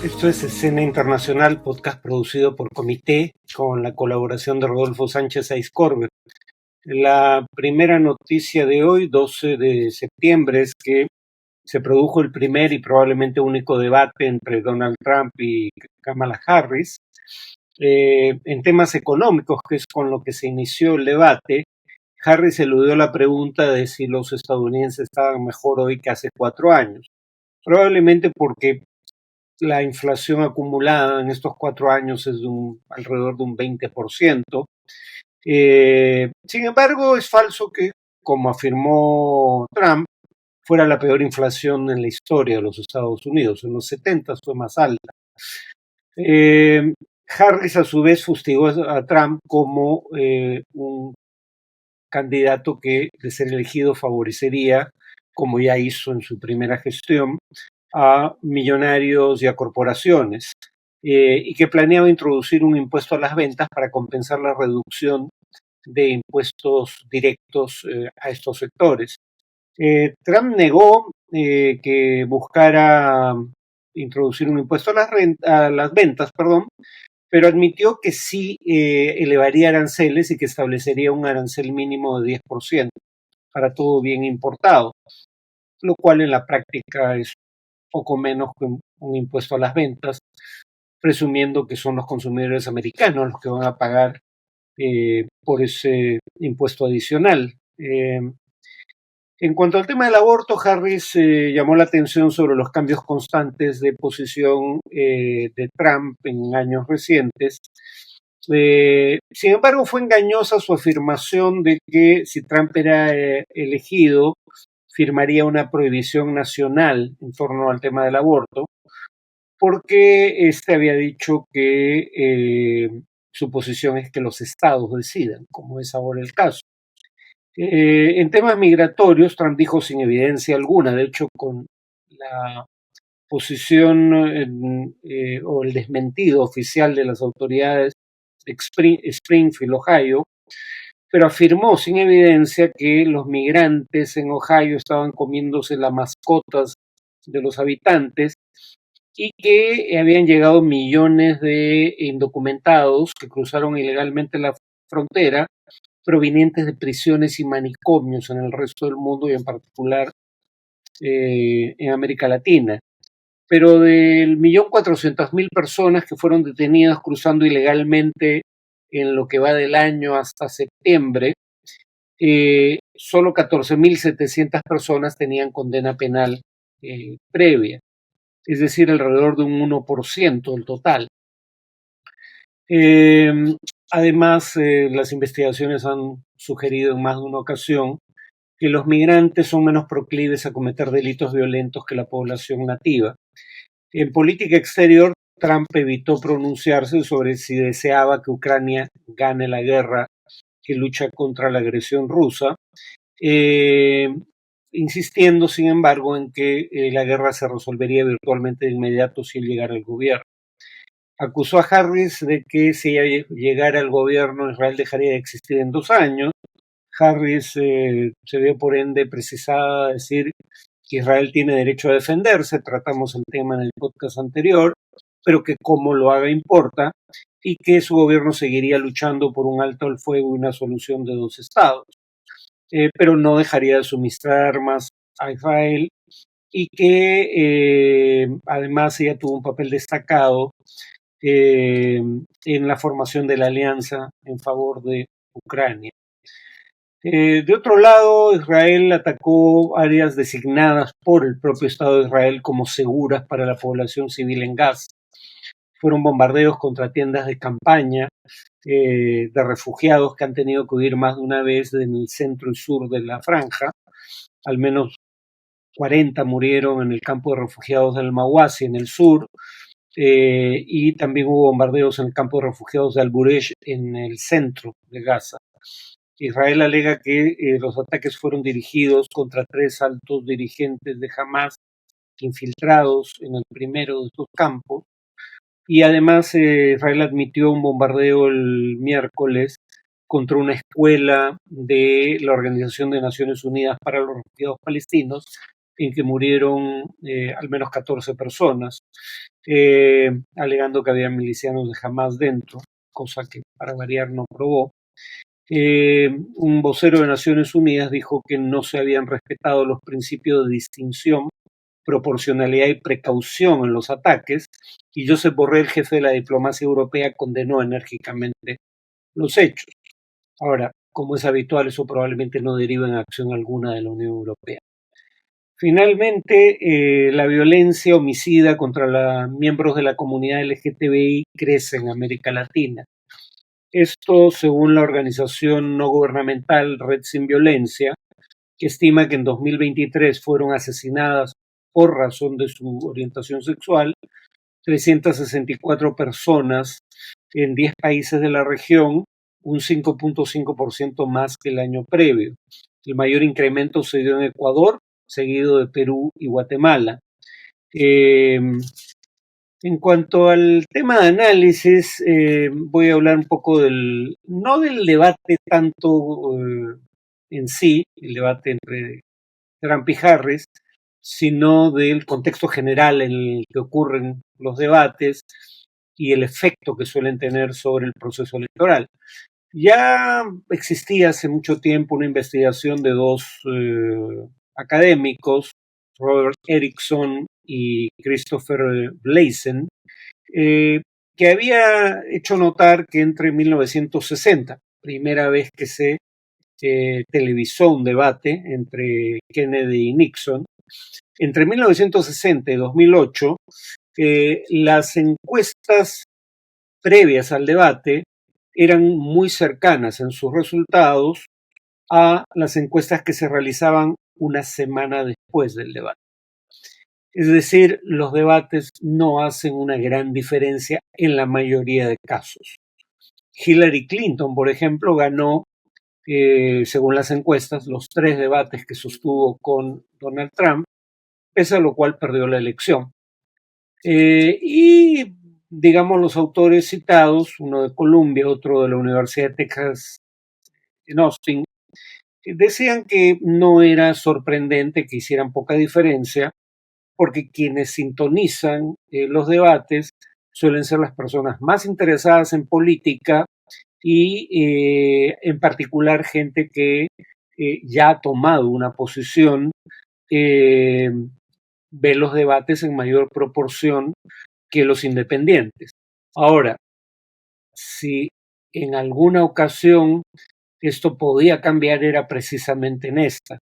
Esto es Escena Internacional, podcast producido por Comité, con la colaboración de Rodolfo Sánchez Aizcorbe. La primera noticia de hoy, 12 de septiembre, es que se produjo el primer y probablemente único debate entre Donald Trump y Kamala Harris. En temas económicos, que es con lo que se inició el debate, Harris eludió la pregunta de si los estadounidenses estaban mejor hoy que hace 4 años. Probablemente porque la inflación acumulada en estos 4 años es alrededor de un 20%. Sin embargo, es falso que, como afirmó Trump, fuera la peor inflación en la historia de los Estados Unidos. En los 70 fue más alta. Harris, a su vez, fustigó a Trump como un candidato que, de ser elegido, favorecería, como ya hizo en su primera gestión, a millonarios y a corporaciones, y que planeaba introducir un impuesto a las ventas para compensar la reducción de impuestos directos a estos sectores. Trump negó que buscara introducir un impuesto a las ventas, pero admitió que sí elevaría aranceles y que establecería un arancel mínimo de 10% para todo bien importado, lo cual en la práctica es poco menos que un impuesto a las ventas, presumiendo que son los consumidores americanos los que van a pagar por ese impuesto adicional. En cuanto al tema del aborto, Harris llamó la atención sobre los cambios constantes de posición de Trump en años recientes. Sin embargo, fue engañosa su afirmación de que si Trump era elegido, firmaría una prohibición nacional en torno al tema del aborto, porque había dicho que su posición es que los estados decidan, como es ahora el caso. En temas migratorios, Trump dijo sin evidencia alguna, de hecho, con la posición o el desmentido oficial de las autoridades de Springfield, Ohio, pero afirmó sin evidencia que los migrantes en Ohio estaban comiéndose las mascotas de los habitantes y que habían llegado millones de indocumentados que cruzaron ilegalmente la frontera provenientes de prisiones y manicomios en el resto del mundo y en particular en América Latina. Pero del 1.400.000 personas que fueron detenidas cruzando ilegalmente en lo que va del año hasta septiembre, solo 14.700 personas tenían condena penal previa, es decir, alrededor de un 1% del total. Además, las investigaciones han sugerido en más de una ocasión que los migrantes son menos proclives a cometer delitos violentos que la población nativa. En política exterior, Trump evitó pronunciarse sobre si deseaba que Ucrania gane la guerra que lucha contra la agresión rusa, insistiendo, sin embargo, en que la guerra se resolvería virtualmente de inmediato si él llegara al gobierno. Acusó a Harris de que si ella llegara al gobierno, Israel dejaría de existir en 2 años. Harris se vio por ende precisada a decir que Israel tiene derecho a defenderse, tratamos el tema en el podcast anterior, pero que como lo haga importa, y que su gobierno seguiría luchando por un alto al fuego y una solución de 2 estados, pero no dejaría de suministrar armas a Israel, y que además ella tuvo un papel destacado en la formación de la alianza en favor de Ucrania. De otro lado, Israel atacó áreas designadas por el propio Estado de Israel como seguras para la población civil en Gaza. Fueron bombardeos contra tiendas de campaña de refugiados que han tenido que huir más de una vez en el centro y sur de la franja. Al menos 40 murieron en el campo de refugiados del Mawasi, en el sur, y también hubo bombardeos en el campo de refugiados de Al-Buresh, en el centro de Gaza. Israel alega que los ataques fueron dirigidos contra 3 altos dirigentes de Hamas infiltrados en el primero de estos campos, y además Israel admitió un bombardeo el miércoles contra una escuela de la Organización de Naciones Unidas para los Refugiados Palestinos en que murieron al menos 14 personas, alegando que había milicianos de Hamas dentro, cosa que para variar no probó. Un vocero de Naciones Unidas dijo que no se habían respetado los principios de distinción, proporcionalidad y precaución en los ataques, y Josep Borrell, jefe de la diplomacia europea, condenó enérgicamente los hechos. Ahora, como es habitual, eso probablemente no deriva en acción alguna de la Unión Europea. Finalmente, la violencia homicida contra los miembros de la comunidad LGTBI crece en América Latina. Esto según la organización no gubernamental Red Sin Violencia, que estima que en 2023 fueron asesinadas por razón de su orientación sexual 364 personas en 10 países de la región, un 5.5% más que el año previo. El mayor incremento se dio en Ecuador, seguido de Perú y Guatemala. En cuanto al tema de análisis, voy a hablar un poco no del debate tanto en sí, el debate entre Trump y Harris, sino del contexto general en el que ocurren los debates y el efecto que suelen tener sobre el proceso electoral. Ya existía hace mucho tiempo una investigación de dos académicos, Robert Erickson y Christopher Blazen, que había hecho notar que entre 1960, primera vez que se televisó un debate entre Kennedy y Nixon, entre 1960 y 2008, las encuestas previas al debate eran muy cercanas en sus resultados a las encuestas que se realizaban una semana después del debate. Es decir, los debates no hacen una gran diferencia en la mayoría de casos. Hillary Clinton, por ejemplo, ganó, según las encuestas, los 3 debates que sostuvo con Donald Trump, pese a lo cual perdió la elección. Y, digamos, los autores citados, uno de Columbia, otro de la Universidad de Texas en Austin, decían que no era sorprendente que hicieran poca diferencia, porque quienes sintonizan los debates suelen ser las personas más interesadas en política y en particular gente que ya ha tomado una posición, ve los debates en mayor proporción que los independientes. Ahora, si en alguna ocasión esto podía cambiar era precisamente en esta.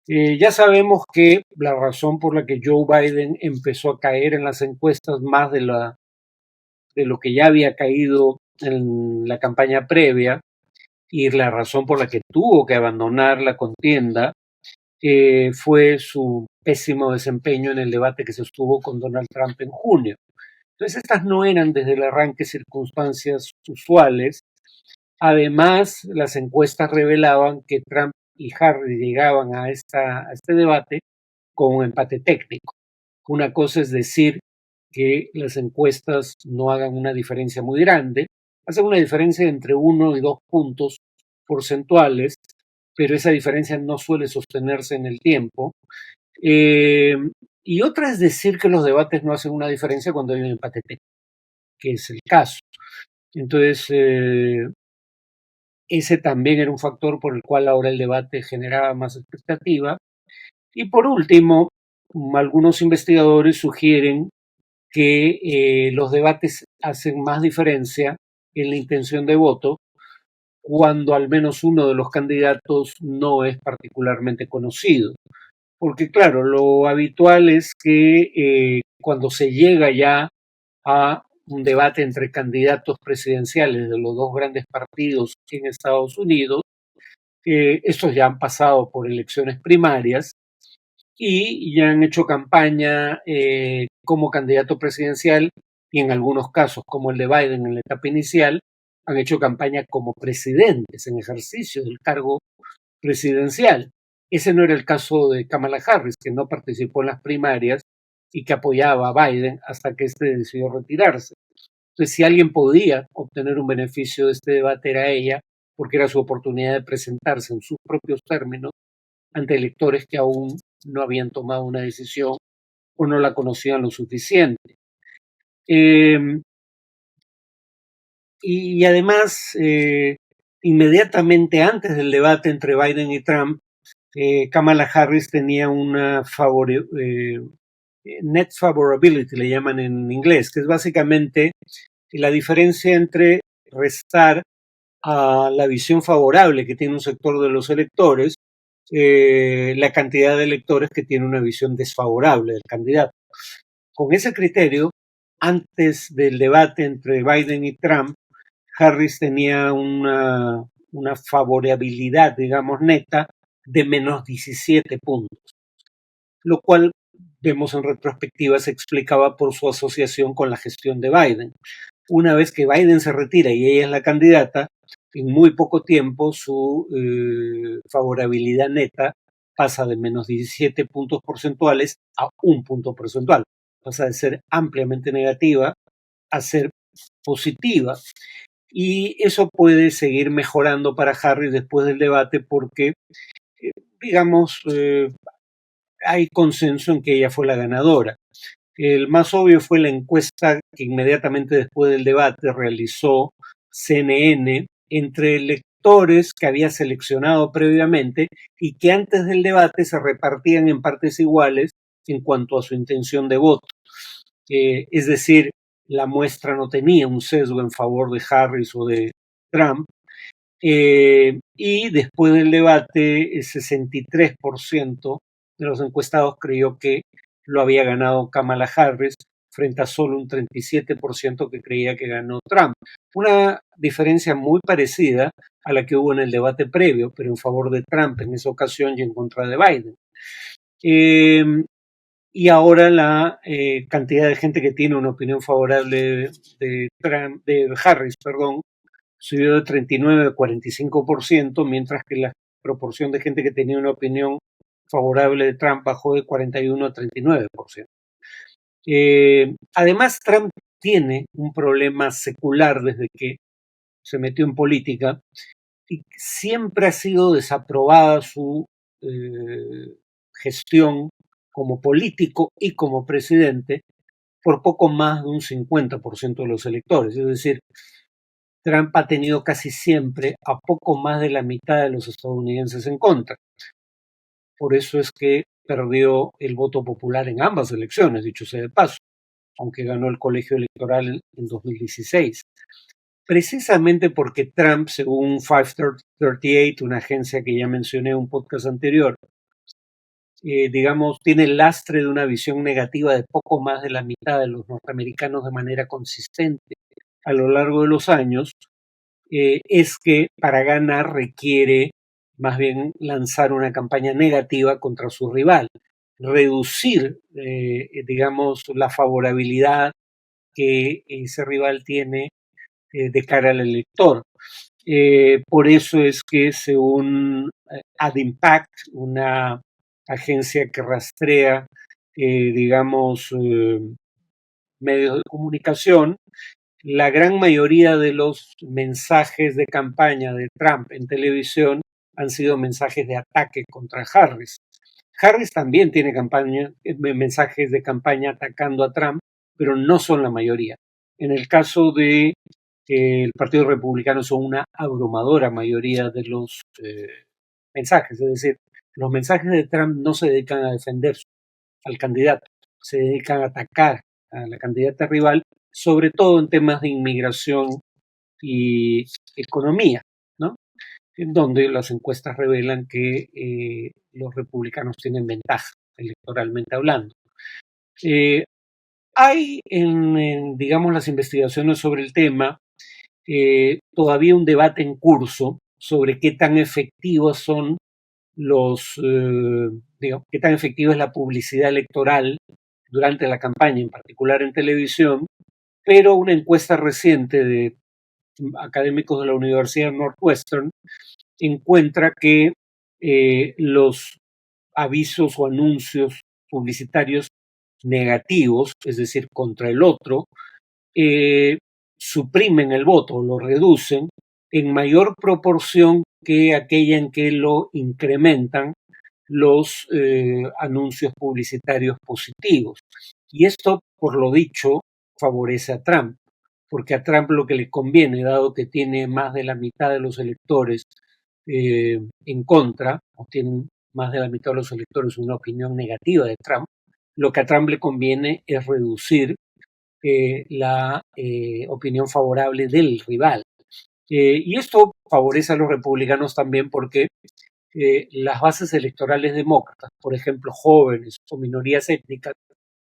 Ya sabemos que la razón por la que Joe Biden empezó a caer en las encuestas más de lo que ya había caído en la campaña previa y la razón por la que tuvo que abandonar la contienda fue su pésimo desempeño en el debate que se sostuvo con Donald Trump en junio. Entonces, estas no eran desde el arranque circunstancias usuales. Además, las encuestas revelaban que Trump y Harris llegaban a este debate con un empate técnico. Una cosa es decir que las encuestas no hagan una diferencia muy grande, hacen una diferencia entre 1 y 2 puntos porcentuales, pero esa diferencia no suele sostenerse en el tiempo. Y otra es decir que los debates no hacen una diferencia cuando hay un empate técnico, que es el caso. Entonces, ese también era un factor por el cual ahora el debate generaba más expectativa. Y por último, algunos investigadores sugieren que los debates hacen más diferencia en la intención de voto cuando al menos uno de los candidatos no es particularmente conocido. Porque claro, lo habitual es que cuando se llega ya a un debate entre candidatos presidenciales de los dos grandes partidos en Estados Unidos, estos ya han pasado por elecciones primarias y ya han hecho campaña como candidato presidencial y en algunos casos, como el de Biden en la etapa inicial, han hecho campaña como presidentes en ejercicio del cargo presidencial. Ese no era el caso de Kamala Harris, que no participó en las primarias y que apoyaba a Biden hasta que éste decidió retirarse. Entonces, si alguien podía obtener un beneficio de este debate era ella, porque era su oportunidad de presentarse en sus propios términos ante electores que aún no habían tomado una decisión o no la conocían lo suficiente. Y además, inmediatamente antes del debate entre Biden y Trump, Kamala Harris tenía una net favorability, le llaman en inglés, que es básicamente la diferencia entre restar a la visión favorable que tiene un sector de los electores, la cantidad de electores que tiene una visión desfavorable del candidato. Con ese criterio, antes del debate entre Biden y Trump, Harris tenía una favorabilidad, digamos, neta de menos 17 puntos, lo cual vemos en retrospectiva se explicaba por su asociación con la gestión de Biden. Una vez que Biden se retira y ella es la candidata, en muy poco tiempo su favorabilidad neta pasa de menos 17 puntos porcentuales a 1 punto porcentual. Pasa de ser ampliamente negativa a ser positiva. Y eso puede seguir mejorando para Harris después del debate porque, digamos, hay consenso en que ella fue la ganadora. El más obvio fue la encuesta que inmediatamente después del debate realizó CNN entre electores que había seleccionado previamente y que antes del debate se repartían en partes iguales en cuanto a su intención de voto. Es decir, la muestra no tenía un sesgo en favor de Harris o de Trump. Y después del debate, el 63% de los encuestados creyó que lo había ganado Kamala Harris frente a solo un 37% que creía que ganó Trump. Una diferencia muy parecida a la que hubo en el debate previo, pero en favor de Trump en esa ocasión y en contra de Biden. Y ahora la cantidad de gente que tiene una opinión favorable de Harris, subió de 39 a 45%, mientras que la proporción de gente que tenía una opinión favorable de Trump bajó de 41 a 39%. Además, Trump tiene un problema secular desde que se metió en política y siempre ha sido desaprobada su gestión como político y como presidente por poco más de un 50% de los electores. Es decir, Trump ha tenido casi siempre a poco más de la mitad de los estadounidenses en contra. Por eso es que perdió el voto popular en ambas elecciones, dicho sea de paso, aunque ganó el colegio electoral en 2016. Precisamente porque Trump, según 538, una agencia que ya mencioné en un podcast anterior, digamos, tiene el lastre de una visión negativa de poco más de la mitad de los norteamericanos de manera consistente a lo largo de los años, es que para ganar requiere más bien lanzar una campaña negativa contra su rival, reducir, digamos, la favorabilidad que ese rival tiene de cara al elector. Por eso es que según AdImpact, una agencia que rastrea, digamos, medios de comunicación, la gran mayoría de los mensajes de campaña de Trump en televisión han sido mensajes de ataque contra Harris. Harris también tiene mensajes de campaña atacando a Trump, pero no son la mayoría. En el caso de el Partido Republicano son una abrumadora mayoría de los mensajes, es decir, los mensajes de Trump no se dedican a defender al candidato, se dedican a atacar a la candidata rival, sobre todo en temas de inmigración y economía, ¿no? En donde las encuestas revelan que los republicanos tienen ventaja, electoralmente hablando. Hay digamos, las investigaciones sobre el tema, todavía un debate en curso sobre qué tan efectivos son qué tan efectiva es la publicidad electoral durante la campaña, en particular en televisión, pero una encuesta reciente de académicos de la Universidad Northwestern encuentra que los avisos o anuncios publicitarios negativos, es decir, contra el otro, suprimen el voto, lo reducen en mayor proporción que aquella en que lo incrementan, los anuncios publicitarios positivos. Y esto, por lo dicho, favorece a Trump, porque a Trump lo que le conviene, dado que tiene más de la mitad de los electores en contra, o tienen más de la mitad de los electores una opinión negativa de Trump, lo que a Trump le conviene es reducir la opinión favorable del rival. Y esto favorece a los republicanos también porque las bases electorales demócratas, por ejemplo, jóvenes o minorías étnicas,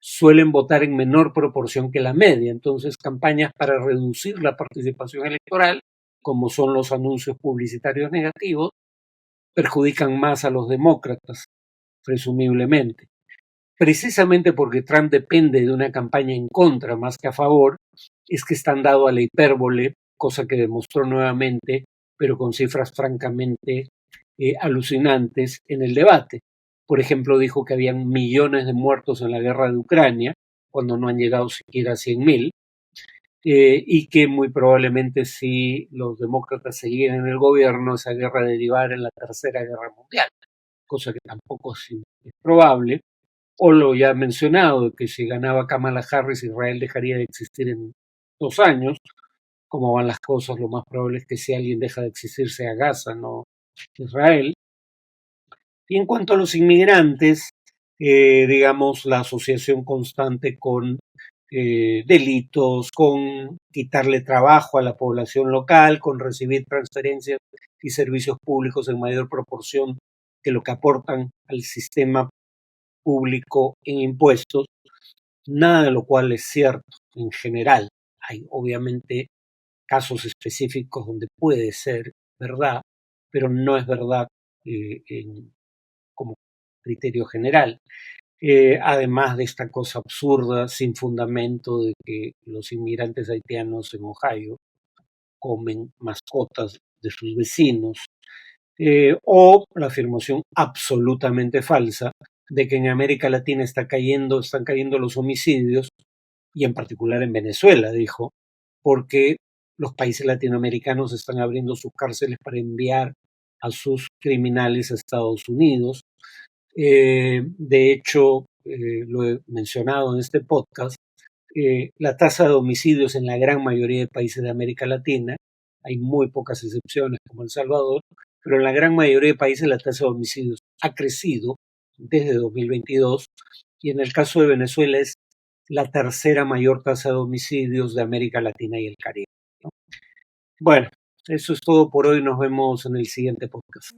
suelen votar en menor proporción que la media. Entonces, campañas para reducir la participación electoral, como son los anuncios publicitarios negativos, perjudican más a los demócratas, presumiblemente. Precisamente porque Trump depende de una campaña en contra más que a favor, es que están dados a la hipérbole, cosa que demostró nuevamente, pero con cifras francamente alucinantes en el debate. Por ejemplo, dijo que habían millones de muertos en la guerra de Ucrania, cuando no han llegado siquiera a 100.000, y que muy probablemente si los demócratas seguían en el gobierno, esa guerra derivara en la Tercera Guerra Mundial, cosa que tampoco es probable. O lo ya mencionado, que si ganaba Kamala Harris, Israel dejaría de existir en 2 años. Como van las cosas, lo más probable es que si alguien deja de existir sea Gaza, no Israel. Y en cuanto a los inmigrantes, digamos, la asociación constante con delitos, con quitarle trabajo a la población local, con recibir transferencias y servicios públicos en mayor proporción que lo que aportan al sistema público en impuestos, nada de lo cual es cierto en general. Hay obviamente casos específicos donde puede ser verdad, pero no es verdad como criterio general. Además de esta cosa absurda, sin fundamento, de que los inmigrantes haitianos en Ohio comen mascotas de sus vecinos, o la afirmación absolutamente falsa de que en América Latina están cayendo los homicidios, y en particular en Venezuela, dijo, porque los países latinoamericanos están abriendo sus cárceles para enviar a sus criminales a Estados Unidos. De hecho, lo he mencionado en este podcast, la tasa de homicidios en la gran mayoría de países de América Latina, hay muy pocas excepciones como El Salvador, pero en la gran mayoría de países la tasa de homicidios ha crecido desde 2022, y en el caso de Venezuela es la tercera mayor tasa de homicidios de América Latina y el Caribe, ¿no? Bueno, eso es todo por hoy. Nos vemos en el siguiente podcast.